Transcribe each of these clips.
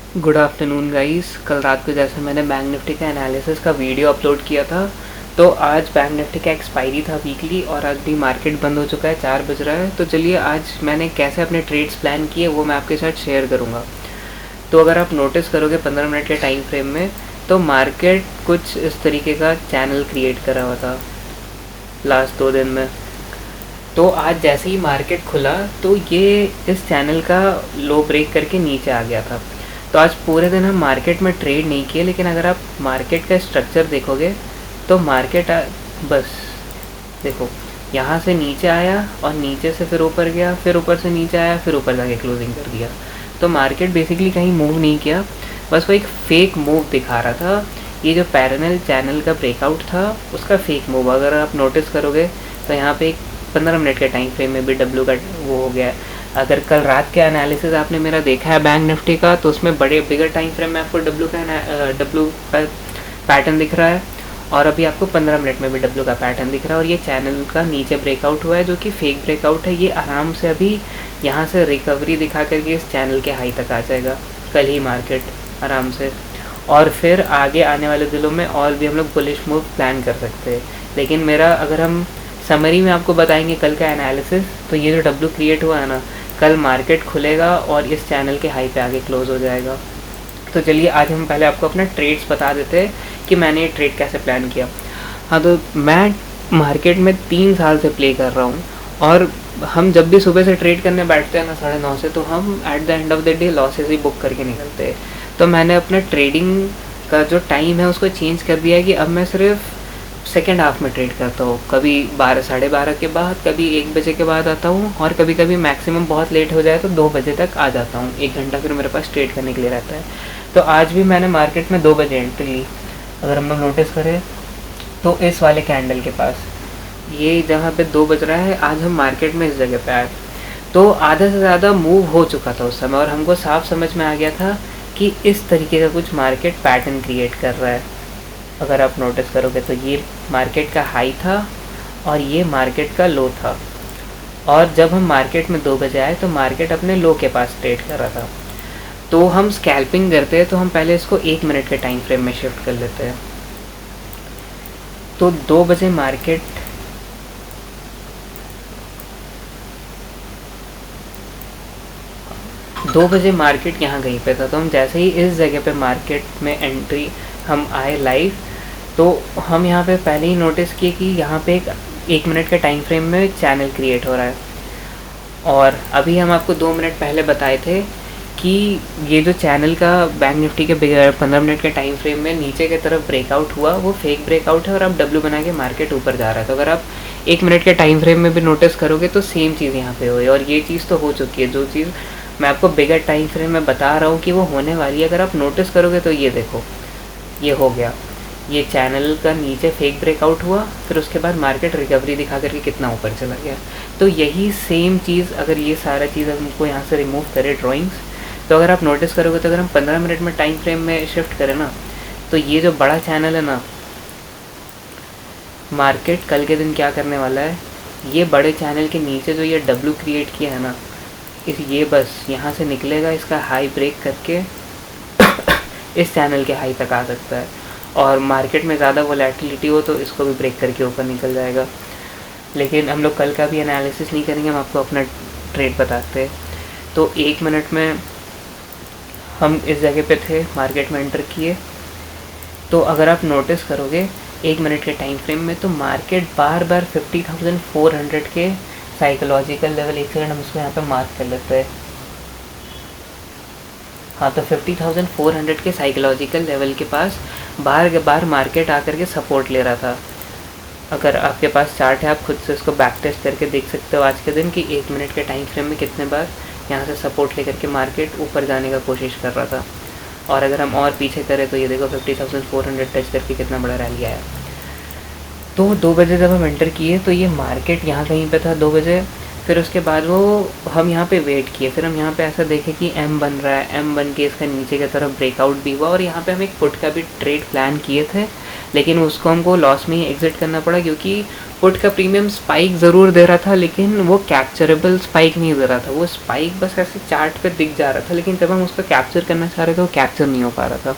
Good afternoon guys. कल रात को जैसे मैंने बैंक निफ्टी का एनालिसिस का वीडियो अपलोड किया था, तो आज बैंक निफ्टी का एक्सपायरी था वीकली और आज भी मार्केट बंद हो चुका है, 4 बज रहा है। तो चलिए आज मैंने कैसे अपने ट्रेड्स प्लान किए वो मैं आपके साथ शेयर करूँगा। तो अगर आप नोटिस करोगे 15 मिनट के टाइम फ्रेम में, तो मार्केट कुछ इस तरीके का चैनल क्रिएट करा हुआ था लास्ट 2 दिन में। तो आज जैसे ही मार्केट खुला तो ये इस चैनल का लो ब्रेक करके नीचे आ गया था। तो आज पूरे दिन हम मार्केट में ट्रेड नहीं किए, लेकिन अगर आप मार्केट का स्ट्रक्चर देखोगे तो मार्केट बस देखो, यहाँ से नीचे आया और नीचे से फिर ऊपर गया, फिर ऊपर से नीचे आया, फिर ऊपर जाके क्लोजिंग कर दिया। तो मार्केट बेसिकली कहीं मूव नहीं किया, बस वो एक फेक मूव दिखा रहा था। ये जो पैरेलल चैनल का ब्रेकआउट था उसका फेक मूव अगर आप नोटिस करोगे तो यहाँ पे एक 15 मिनट के टाइम फ्रेम में भी डब्ल्यू का वो हो गया है। अगर कल रात के एनालिसिस आपने मेरा देखा है बैंक निफ्टी का, तो उसमें बड़े बिगर टाइम फ्रेम में आपको डब्ल्यू का पैटर्न दिख रहा है और अभी आपको 15 मिनट में भी डब्ल्यू का पैटर्न दिख रहा है। और ये चैनल का नीचे ब्रेकआउट हुआ है जो कि फेक ब्रेकआउट है। ये आराम से अभी यहाँ से रिकवरी दिखा करके इस चैनल के हाई तक आ जाएगा कल ही मार्केट आराम से। और फिर आगे आने वाले दिनों में और भी हम लोग बुलिश मूव प्लान कर सकते हैं। लेकिन मेरा अगर हम समरी में आपको बताएंगे कल का एनालिसिस, तो ये जो डब्ल्यू क्रिएट हुआ है ना, कल मार्केट खुलेगा और इस चैनल के हाई पे आगे क्लोज हो जाएगा। तो चलिए आज हम पहले आपको अपना ट्रेड्स बता देते हैं कि मैंने ये ट्रेड कैसे प्लान किया। हाँ, तो मैं मार्केट में 3 साल से प्ले कर रहा हूँ और हम जब भी सुबह से ट्रेड करने बैठते हैं ना 9:30 से, तो हम at the end of the day losses he book करके निकलते हैं। तो मैंने अपने ट्रेडिंग का जो टाइम है उसको चेंज कर दिया है कि अब मैं सिर्फ सेकेंड हाफ में ट्रेड करता हूँ। कभी 12 साढ़े 12 के बाद, कभी 1 बजे के बाद आता हूँ और कभी कभी मैक्सिमम बहुत लेट हो जाए तो 2 बजे तक आ जाता हूँ। 1 घंटा फिर मेरे पास ट्रेड करने के लिए रहता है। तो आज भी मैंने मार्केट में 2 बजे एंट्री ली। अगर हम लोग नोटिस करें तो इस वाले कैंडल के पास, ये जहाँ पे 2 बज रहा है, आज हम मार्केट में इस जगह पे आए। तो आधा से ज़्यादा मूव हो चुका था उस समय और हमको साफ समझ में आ गया था कि इस तरीके का कुछ मार्केट पैटर्न क्रिएट कर रहा है। अगर आप नोटिस करोगे तो ये मार्केट का हाई था और ये मार्केट का लो था। और जब हम मार्केट में 2 बजे आए तो मार्केट अपने लो के पास ट्रेड कर रहा था। तो हम स्कैल्पिंग करते हैं तो हम पहले इसको 1 मिनट के टाइम फ्रेम में शिफ्ट कर लेते हैं। तो 2 बजे मार्केट यहाँ कहीं पे था। तो हम जैसे ही इस जगह पे मार्केट में एंट्री हम आए लाइव, तो हम यहाँ पे पहले ही नोटिस किए कि यहाँ पे एक मिनट के टाइम फ्रेम में चैनल क्रिएट हो रहा है। और अभी हम आपको 2 मिनट पहले बताए थे कि ये जो चैनल का बैंक निफ्टी के 15 मिनट के टाइम फ्रेम में नीचे की तरफ ब्रेकआउट हुआ, वो फेक ब्रेकआउट है और अब डब्ल्यू बना के मार्केट ऊपर जा रहा है। तो अगर आप 1 मिनट के टाइम फ्रेम में भी नोटिस करोगे तो सेम चीज़ यहाँ पे हुई और ये चीज़ तो हो चुकी है। जो चीज़ मैं आपको बिगर टाइम फ्रेम में बता रहा हूँ कि वो होने वाली है, अगर आप नोटिस करोगे तो ये देखो, ये हो गया। ये चैनल का नीचे फेक ब्रेकआउट हुआ, फिर उसके बाद मार्केट रिकवरी दिखा करके कितना ऊपर चला गया। तो यही सेम चीज़ अगर ये सारा चीज़ हमको यहाँ से रिमूव करे ड्राइंग्स, तो अगर आप नोटिस करोगे तो अगर हम 15 मिनट में टाइम फ्रेम में शिफ्ट करें ना, तो ये जो बड़ा चैनल है ना, मार्केट कल के दिन क्या करने वाला है, ये बड़े चैनल के नीचे जो ये डब्ल्यू क्रिएट किया है ना, ये बस यहाँ से निकलेगा, इसका हाई ब्रेक करके इस चैनल के हाई तक आ सकता है। और मार्केट में ज़्यादा वोलेटिलिटी हो तो इसको भी ब्रेक करके ऊपर निकल जाएगा। लेकिन हम लोग कल का भी एनालिसिस नहीं करेंगे, हम आपको अपना ट्रेड बताते हैं। तो 1 मिनट में हम इस जगह पे थे, मार्केट में एंटर किए। तो अगर आप नोटिस करोगे 1 मिनट के टाइम फ्रेम में, तो मार्केट बार बार 50,400 के साइकोलॉजिकल लेवल, एक सेकंड हम इसको यहाँ पे मार्क कर लेते हैं। हाँ, तो 50,400 के साइकोलॉजिकल लेवल के पास बार बार मार्केट आकर के सपोर्ट ले रहा था। अगर आपके पास चार्ट है, आप खुद से इसको बैक टेस्ट करके देख सकते हो आज के दिन कि 1 मिनट के टाइम फ्रेम में कितने बार यहाँ से सपोर्ट लेकर के मार्केट ऊपर जाने का कोशिश कर रहा था। और अगर हम और पीछे करें तो ये देखो 50,400 टच करके कितना बड़ा रैली आया। तो 2 बजे जब हम एंटर किए तो ये मार्केट यहाँ कहीं पे था 2 बजे। फिर उसके बाद वो हम यहाँ पे वेट किए, फिर हम यहाँ पे ऐसा देखे कि एम बन रहा है, एम बन के इसका नीचे की तरफ ब्रेकआउट भी हुआ और यहाँ पे हम एक पुट का भी ट्रेड प्लान किए थे। लेकिन उसको हमको लॉस में ही एग्जिट करना पड़ा, क्योंकि पुट का प्रीमियम स्पाइक ज़रूर दे रहा था लेकिन वो कैप्चरेबल स्पाइक नहीं दे रहा था। वो स्पाइक बस ऐसे चार्ट पे दिख जा रहा था, लेकिन जब हम उसको कैप्चर करना चाह रहे थे वो कैप्चर नहीं हो पा रहा था।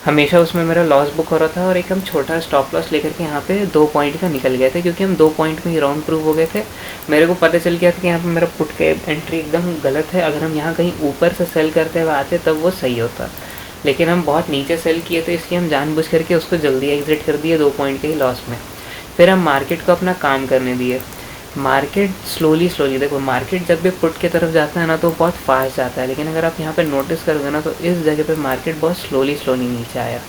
हमेशा उसमें मेरा लॉस बुक हो रहा था और एक हम छोटा स्टॉप लॉस लेकर के यहाँ पे 2 पॉइंट का निकल गए थे, क्योंकि हम 2 पॉइंट में ही राउंड प्रूव हो गए थे। मेरे को पता चल गया था कि यहाँ पे मेरा पुट के एंट्री एकदम गलत है। अगर हम यहाँ कहीं ऊपर से सेल करते हुए आते तब वो सही होता, लेकिन हम बहुत नीचे सेल किए थे, इसलिए हम जानबूझ करके उसको जल्दी एग्जिट कर दिए 2 पॉइंट के ही लॉस में। फिर हम मार्केट को अपना काम करने दिए। मार्केट स्लोली देखो, मार्केट जब भी पुट की तरफ जाता है ना तो बहुत फास्ट जाता है, लेकिन अगर आप यहाँ पे नोटिस करोगे ना तो इस जगह पे मार्केट बहुत स्लोली नीचे आया।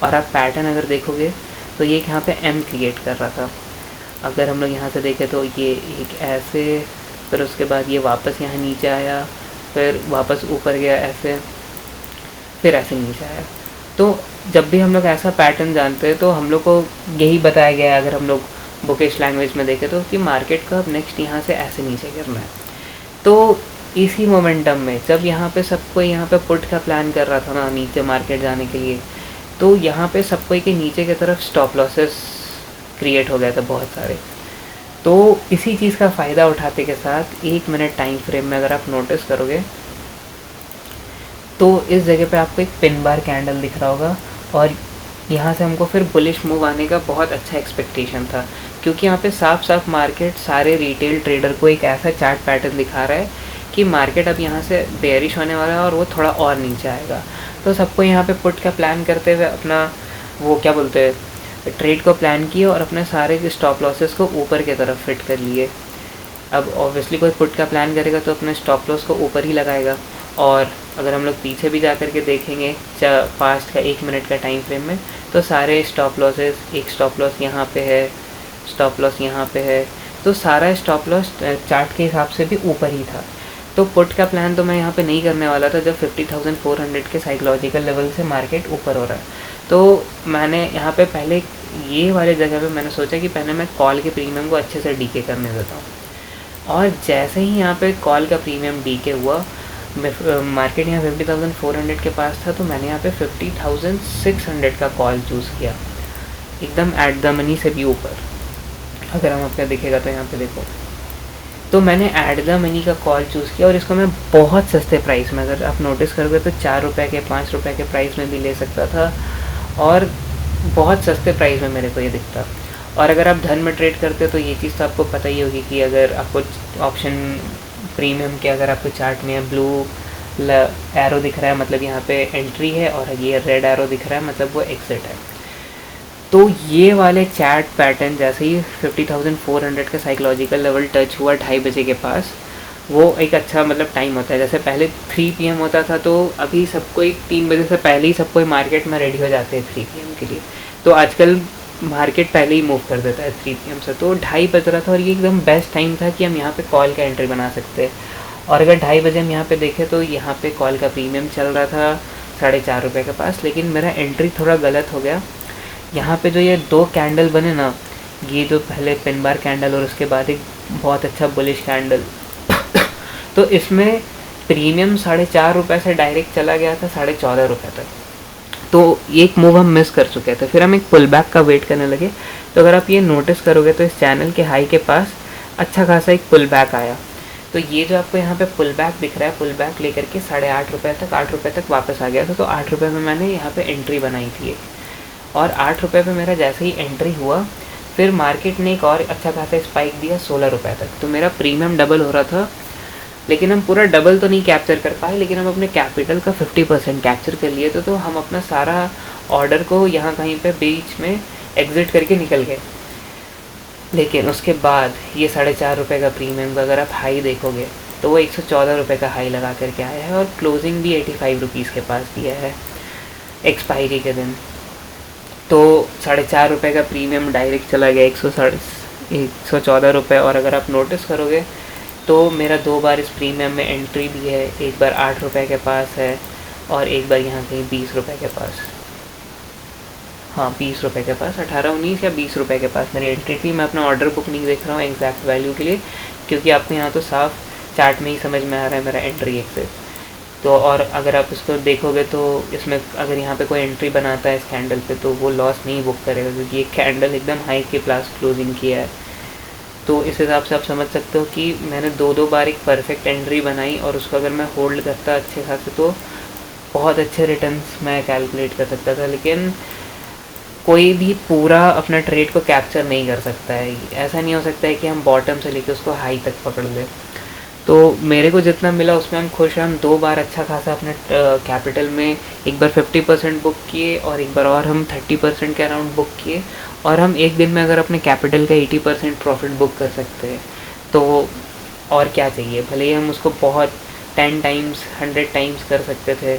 और आप पैटर्न अगर देखोगे तो ये यहाँ पे एम क्रिएट कर रहा था। अगर हम लोग यहाँ से देखें तो ये एक ऐसे, फिर उसके बाद ये वापस यहाँ नीचे आया, फिर वापस ऊपर गया ऐसे, फिर ऐसे नीचे आया। तो जब भी हम लोग ऐसा पैटर्न जानते हैं तो हम लोग को यही बताया गया है, अगर हम लोग बुकिश लैंग्वेज में देखें तो, कि मार्केट को अब नेक्स्ट यहाँ से ऐसे नीचे गिरना है। तो इसी मोमेंटम में जब यहाँ पे सब कोई यहाँ पे पुट का प्लान कर रहा था ना नीचे मार्केट जाने के लिए, तो यहाँ पे सब कोई के नीचे की तरफ स्टॉप लॉसेस क्रिएट हो गया था बहुत सारे। तो इसी चीज़ का फ़ायदा उठाते के साथ 1 मिनट टाइम फ्रेम में अगर आप नोटिस करोगे तो इस जगह पे आपको एक पिन बार कैंडल दिख रहा होगा, और यहाँ से हमको फिर बुलिश मूव आने का बहुत अच्छा एक्सपेक्टेशन था, क्योंकि यहाँ पे साफ साफ मार्केट सारे रिटेल ट्रेडर को एक ऐसा चार्ट पैटर्न दिखा रहा है कि मार्केट अब यहाँ से बेयरिश होने वाला है और वो थोड़ा और नीचे आएगा। तो सबको यहाँ पे पुट का प्लान करते हुए अपना वो क्या बोलते हैं ट्रेड को प्लान किए और अपने सारे स्टॉप लॉसेस को ऊपर की तरफ फिट कर लिए। अब ऑब्वियसली कोई पुट का प्लान करेगा तो अपने स्टॉप लॉस को ऊपर ही लगाएगा। और अगर हम लोग पीछे भी जा कर के देखेंगे पास्ट का 1 मिनट का टाइम फ्रेम में, तो सारे स्टॉप लॉसेस, एक स्टॉप लॉस यहाँ पे है, स्टॉप लॉस यहाँ पे है, तो सारा स्टॉप लॉस चार्ट के हिसाब से भी ऊपर ही था। तो पुट का प्लान तो मैं यहाँ पे नहीं करने वाला था जब 50,400 के साइकोलॉजिकल लेवल से मार्केट ऊपर हो रहा है। तो मैंने यहाँ पे पहले ये वाले जगह पे मैंने सोचा कि पहले मैं कॉल के प्रीमियम को अच्छे से डीके करने देता हूँ। और जैसे ही यहाँ पे कॉल का प्रीमियम डीके हुआ, मार्केट यहाँ 50,400 के पास था, तो मैंने यहाँ पे 50,600 का कॉल चूज़ किया, एकदम एट द मनी से भी ऊपर। अगर हम आपका दिखेगा तो यहाँ पे देखो, तो मैंने एट द मनी का कॉल चूज़ किया और इसको मैं बहुत सस्ते प्राइस में, अगर आप नोटिस करोगे तो 4 रुपये के 5 रुपये के प्राइस में भी ले सकता था, और बहुत सस्ते प्राइस में मेरे को ये दिखता। और अगर आप धन में ट्रेड करते हो तो ये चीज़ तो आपको पता ही होगी कि अगर आपको ऑप्शन प्रीमियम के अगर आपको चार्ट में ब्लू एरो दिख रहा है मतलब यहाँ पे एंट्री है, और ये रेड एरो दिख रहा है मतलब वो एग्जिट है। तो ये वाले चार्ट पैटर्न जैसे ही 50,400 का साइकोलॉजिकल लेवल टच हुआ 2:30 बजे के पास, वो एक अच्छा मतलब टाइम होता है। जैसे पहले 3 PM होता था, तो अभी सबको 3 बजे से पहले ही सबको मार्केट में रेडी हो जाते हैं 3 PM के लिए। तो आजकल मार्केट पहले ही मूव कर देता है 3 PM से, तो 2:30 बज रहा था और ये एकदम बेस्ट टाइम था कि हम यहाँ पे कॉल का एंट्री बना सकते हैं। और अगर 2:30 बजे हम यहाँ पे देखें तो यहाँ पे कॉल का प्रीमियम चल रहा था 4.5 रुपये के पास, लेकिन मेरा एंट्री थोड़ा गलत हो गया। यहाँ पे जो ये 2 कैंडल बने ना, ये जो पहले पिन बार कैंडल और उसके बाद एक बहुत अच्छा बुलिश कैंडल तो इसमें प्रीमियम 4.5 रुपये से डायरेक्ट चला गया था 14.5 रुपये तक। तो एक मूव हम मिस कर चुके थे, फिर हम एक पुल बैक का वेट करने लगे। तो अगर आप ये नोटिस करोगे तो इस चैनल के हाई के पास अच्छा खासा एक पुल बैक आया। तो ये जो आपको यहाँ पे पुल बैक दिख रहा है, पुल बैक लेकर के 8.5 रुपये तक 8 रुपये तक वापस आ गया था। तो 8 रुपये में मैंने यहाँ पे एंट्री बनाई थी, और 8 रुपये पे मेरा जैसे ही एंट्री हुआ, फिर मार्केट ने एक और अच्छा खासा स्पाइक दिया 16 रुपये तक। तो मेरा प्रीमियम डबल हो रहा था, लेकिन हम पूरा डबल तो नहीं कैप्चर कर पाए, लेकिन हम अपने कैपिटल का 50% कैप्चर कर लिए। तो हम अपना सारा ऑर्डर को यहाँ कहीं पे बीच में एग्जिट करके निकल गए। लेकिन उसके बाद ये 4.5 रुपये का प्रीमियम का अगर आप हाई देखोगे तो वो 114 रुपये का हाई लगा करके आया है, और क्लोजिंग भी 85 रुपीज़ के पास दिया है एक्सपायरी के दिन। तो 4.5 रुपये का प्रीमियम डायरेक्ट चला गया 114 रुपये। और अगर आप नोटिस करोगे तो मेरा 2 बार इस प्रीमियम में एंट्री भी है, एक बार 8 रुपये के पास है और एक बार यहाँ कहीं 20 रुपये के पास, हाँ 20 रुपये के पास, 18, 19 या 20 रुपये के पास मेरी एंट्री थी। मैं अपना ऑर्डर बुक नहीं देख रहा हूँ एग्जैक्ट वैल्यू के लिए, क्योंकि आपको यहाँ तो साफ चार्ट में ही समझ में आ रहा है मेरा एंट्री एग्जिट। तो और अगर आप इसको देखोगे तो इसमें अगर यहाँ पे कोई एंट्री बनाता है इस कैंडल पे तो वो लॉस नहीं बुक करेगा, क्योंकि ये कैंडल एकदम हाई के प्लस क्लोजिंग किया है। तो इस हिसाब से आप समझ सकते हो कि मैंने दो बार एक परफेक्ट एंट्री बनाई, और उसको अगर मैं होल्ड करता अच्छे खासे तो बहुत अच्छे रिटर्न्स मैं कैलकुलेट कर सकता था। लेकिन कोई भी पूरा अपना ट्रेड को कैप्चर नहीं कर सकता है। ऐसा नहीं हो सकता है कि हम बॉटम से लेकर उसको हाई तक पकड़ लें। तो मेरे को जितना मिला उसमें हम खुश हैं। हम 2 बार अच्छा खासा अपने कैपिटल में, एक बार 50% बुक किए और एक बार और हम 30% के अराउंड बुक किए, और हम एक दिन में अगर अपने कैपिटल का 80% प्रॉफिट बुक कर सकते हैं तो और क्या चाहिए। भले ही हम उसको बहुत 10 टाइम्स 100 टाइम्स कर सकते थे,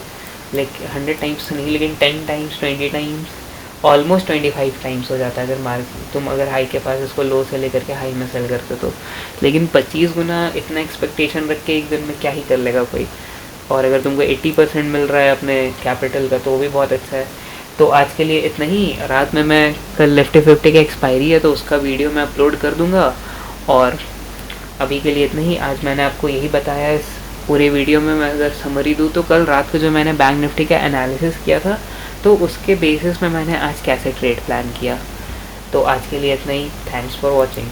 लेकिन 100 टाइम्स नहीं, लेकिन 10 टाइम्स 20 टाइम्स ऑलमोस्ट 25 टाइम्स हो जाता है अगर मार्केट तुम अगर हाई के पास इसको लो से लेकर के हाई में सेल करते तो। लेकिन 25 गुना इतना एक्सपेक्टेशन रख के एक दिन में क्या ही कर लेगा कोई। और अगर तुमको 80% मिल रहा है अपने कैपिटल का तो वो भी बहुत अच्छा है। तो आज के लिए इतना ही। रात में मैं कल निफ्टी 50 की एक्सपायरी है तो उसका वीडियो मैं अपलोड कर दूँगा। और अभी के लिए इतना ही। आज मैंने आपको यही बताया। इस पूरे वीडियो में मैं अगर समरी दूँ तो कल रात को जो मैंने बैंक निफ्टी का एनालिसिस किया था तो उसके बेसिस में मैंने आज कैसे ट्रेड प्लान किया। तो आज के लिए इतना ही। Thanks for watching.